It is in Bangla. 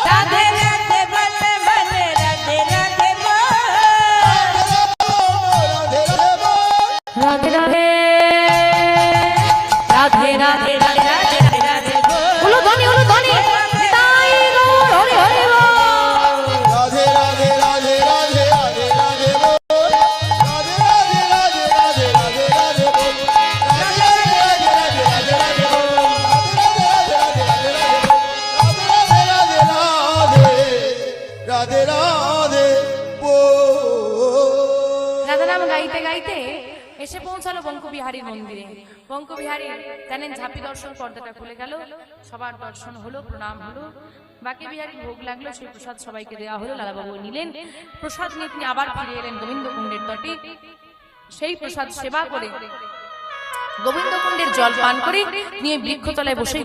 রাধে রাধে বলে বলে রাধে রাধে রাধে রাধে রাধে রাধে রাধে রাধে রাধে হলো ধ্বনি তাই গৌর হরি হরি রাধে রাধে রাধে রাধে রাধে রাধে রাধে রাধে রাধে রাধে রাধে রাধে রাধা নাম গাইতে গাইতে এসে পৌঁছালো বঙ্কবিহারীর মন্দিরে। বঙ্কবিহারী জানেন ঝাঁপি দর্শন, পর্দাটা খুলে গেল, সবার দর্শন হলো, প্রণাম হলো, বাকি বিহারী ভোগ লাগলো, সেই প্রসাদ সবাইকে দেওয়া হলো। লালাবাবু নিলেন প্রসাদ নিয়ে, তিনি আবার ফিরে এলেন গোবিন্দকুণ্ডের তটে। সেই প্রসাদ সেবা করে গোবিন্দকুণ্ডের জল পান করে নিয়ে বৃক্ষতলায় বসে